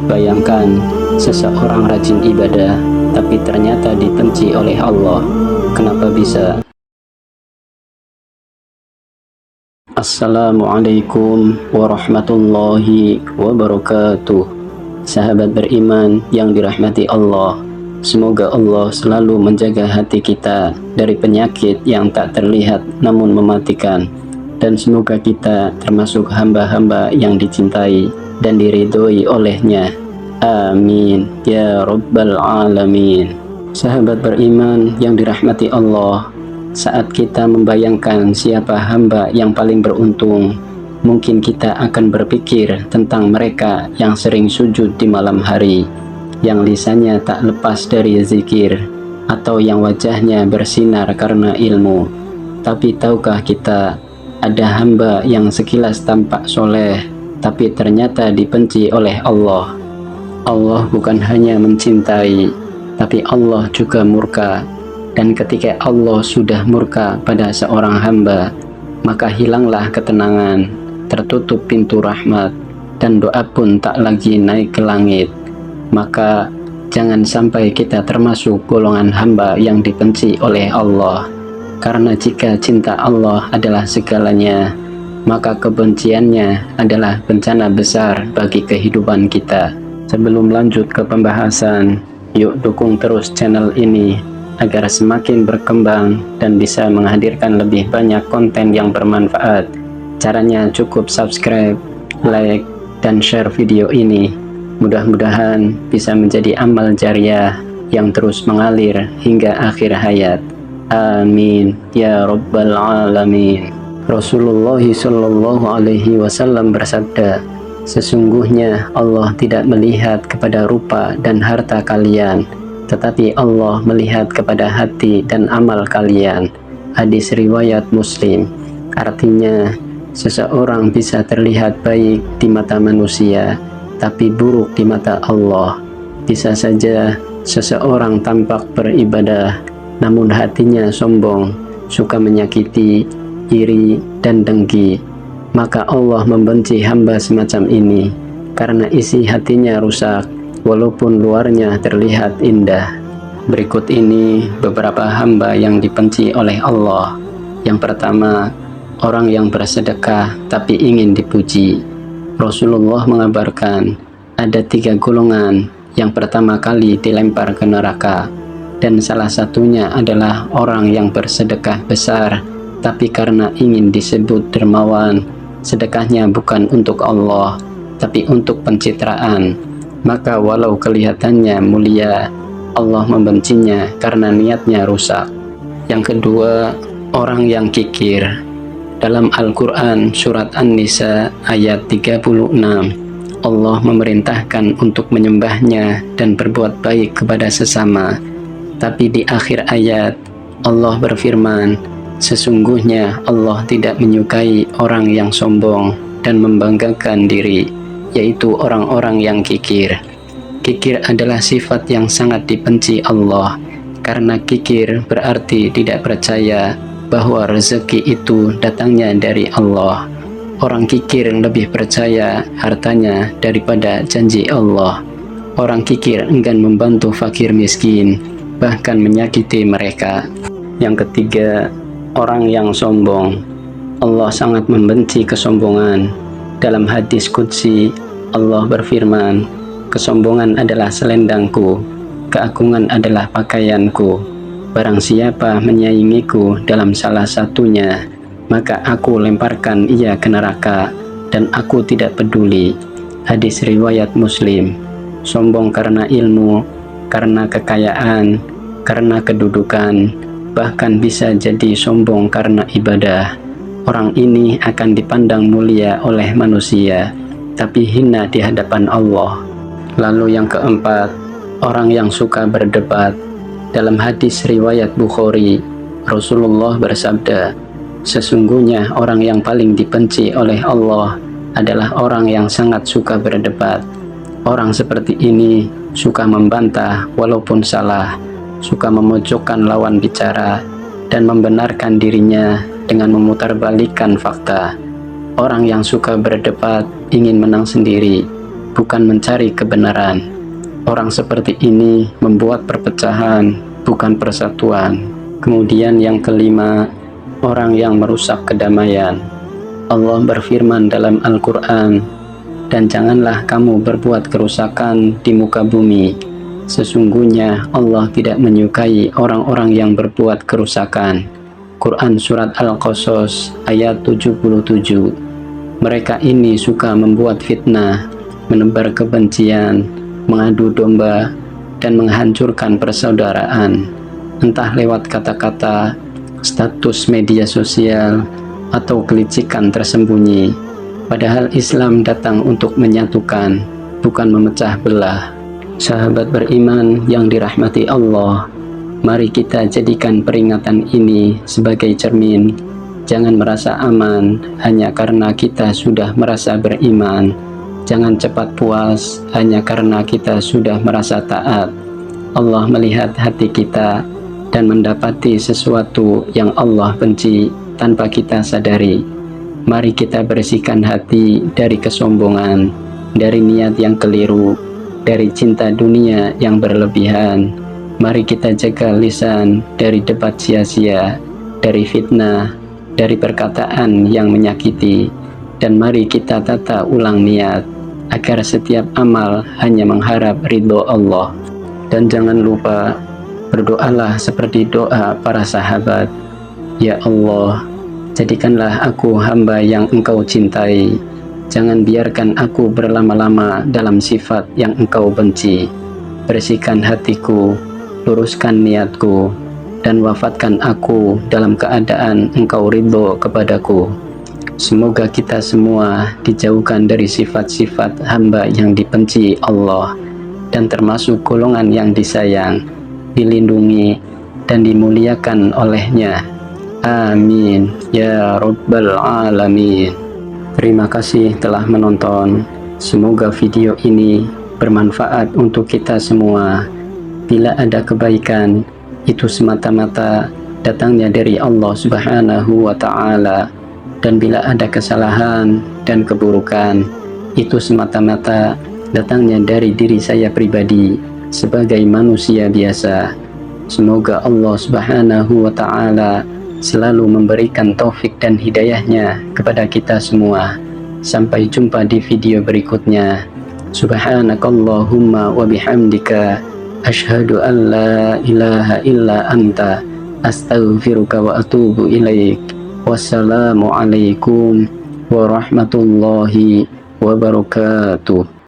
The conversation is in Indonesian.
Bayangkan, seseorang rajin ibadah, tapi ternyata dibenci oleh Allah. Kenapa bisa? Assalamualaikum warahmatullahi wabarakatuh. Sahabat beriman yang dirahmati Allah, semoga Allah selalu menjaga hati kita dari penyakit yang tak terlihat namun mematikan, dan semoga kita termasuk hamba-hamba yang dicintai dan diridhoi olehnya. Amin ya rabbal alamin. Sahabat beriman yang dirahmati Allah, saat kita membayangkan siapa hamba yang paling beruntung, mungkin kita akan berpikir tentang mereka yang sering sujud di malam hari, yang lisannya tak lepas dari zikir, atau yang wajahnya bersinar karena ilmu. Tapi tahukah kita, ada hamba yang sekilas tampak soleh, tapi ternyata dibenci oleh Allah. Allah bukan hanya mencintai, tapi Allah juga murka. Dan ketika Allah sudah murka pada seorang hamba, maka hilanglah ketenangan, tertutup pintu rahmat, dan doa pun tak lagi naik ke langit. Maka jangan sampai kita termasuk golongan hamba yang dibenci oleh Allah. Karena jika cinta Allah adalah segalanya, maka kebenciannya adalah bencana besar bagi kehidupan kita. Sebelum lanjut ke pembahasan, yuk dukung terus channel ini agar semakin berkembang dan bisa menghadirkan lebih banyak konten yang bermanfaat. Caranya cukup subscribe, like, dan share video ini. Mudah-mudahan bisa menjadi amal jariah yang terus mengalir hingga akhir hayat. Amin ya rabbal alamin. Rasulullah sallallahu alaihi wasallam bersabda, sesungguhnya Allah tidak melihat kepada rupa dan harta kalian, tetapi Allah melihat kepada hati dan amal kalian. Hadis riwayat Muslim. Artinya, seseorang bisa terlihat baik di mata manusia, tapi buruk di mata Allah. Bisa saja seseorang tampak beribadah, namun hatinya sombong, suka menyakiti, iri, dan dengki. Maka Allah membenci hamba semacam ini, karena isi hatinya rusak, walaupun luarnya terlihat indah. Berikut ini beberapa hamba yang dibenci oleh Allah. Yang pertama, orang yang bersedekah tapi ingin dipuji. Rasulullah mengabarkan, ada 3 golongan yang pertama kali dilempar ke neraka, dan salah satunya adalah orang yang bersedekah besar, tapi karena ingin disebut dermawan, sedekahnya bukan untuk Allah, tapi untuk pencitraan. Maka walau kelihatannya mulia, Allah membencinya karena niatnya rusak. Yang kedua, orang yang kikir. Dalam Al-Quran surat An-Nisa ayat 36, Allah memerintahkan untuk menyembahnya dan berbuat baik kepada sesama. Tapi di akhir ayat, Allah berfirman, sesungguhnya Allah tidak menyukai orang yang sombong dan membanggakan diri, yaitu orang-orang yang kikir. Kikir adalah sifat yang sangat dibenci Allah, karena kikir berarti tidak percaya bahwa rezeki itu datangnya dari Allah. Orang kikir lebih percaya hartanya daripada janji Allah. Orang kikir enggan membantu fakir miskin, bahkan menyakiti mereka. Yang ketiga, orang yang sombong. Allah sangat membenci kesombongan. Dalam hadis qudsi, Allah berfirman, kesombongan adalah selendangku, keagungan adalah pakaianku. Barang siapa menyaingiku dalam salah satunya, maka aku lemparkan ia ke neraka, dan aku tidak peduli. Hadis riwayat Muslim. Sombong karena ilmu, karena kekayaan, karena kedudukan, bahkan bisa jadi sombong karena ibadah. Orang ini akan dipandang mulia oleh manusia, tapi hina di hadapan Allah. Lalu yang keempat, orang yang suka berdebat. Dalam hadis riwayat Bukhari, Rasulullah bersabda, sesungguhnya orang yang paling dibenci oleh Allah adalah orang yang sangat suka berdebat. Orang seperti ini suka membantah walaupun salah, suka memojokkan lawan bicara, dan membenarkan dirinya dengan memutarbalikkan fakta. Orang yang suka berdebat ingin menang sendiri, bukan mencari kebenaran. Orang seperti ini membuat perpecahan, bukan persatuan. Kemudian yang kelima, orang yang merusak kedamaian. Allah berfirman dalam Al-Quran, "Dan janganlah kamu berbuat kerusakan di muka bumi. Sesungguhnya Allah tidak menyukai orang-orang yang berbuat kerusakan." Quran Surat Al-Qasas ayat 77. Mereka ini suka membuat fitnah, menebar kebencian, mengadu domba, dan menghancurkan persaudaraan, entah lewat kata-kata, status media sosial, atau kelicikan tersembunyi. Padahal Islam datang untuk menyatukan, bukan memecah belah. Sahabat beriman yang dirahmati Allah, mari kita jadikan peringatan ini sebagai cermin. Jangan merasa aman hanya karena kita sudah merasa beriman. Jangan cepat puas hanya karena kita sudah merasa taat. Allah melihat hati kita dan mendapati sesuatu yang Allah benci tanpa kita sadari. Mari kita bersihkan hati dari kesombongan, dari niat yang keliru, dari cinta dunia yang berlebihan. Mari kita jaga lisan dari debat sia-sia, dari fitnah, dari perkataan yang menyakiti. Dan mari kita tata ulang niat, agar setiap amal hanya mengharap ridho Allah. Dan jangan lupa, berdoalah seperti doa para sahabat. Ya Allah, jadikanlah aku hamba yang Engkau cintai. Jangan biarkan aku berlama-lama dalam sifat yang Engkau benci. Bersihkan hatiku, luruskan niatku, dan wafatkan aku dalam keadaan Engkau ridho kepadaku. Semoga kita semua dijauhkan dari sifat-sifat hamba yang dibenci Allah, dan termasuk golongan yang disayang, dilindungi, dan dimuliakan olehnya. Amin ya Rabbal Alamin. Terima kasih telah menonton. Semoga video ini bermanfaat untuk kita semua. Bila ada kebaikan, itu semata-mata datangnya dari Allah Subhanahu wa Ta'ala. Dan bila ada kesalahan dan keburukan, itu semata-mata datangnya dari diri saya pribadi sebagai manusia biasa. Semoga Allah Subhanahu wa Ta'ala selalu memberikan taufik dan hidayahnya kepada kita semua. Sampai jumpa di video berikutnya. Subhanakallahumma wa bihamdika, asyhadu an la ilaha illa anta, astaghfiruka wa atubu ilaik. Wassalamualaikum warahmatullahi wabarakatuh.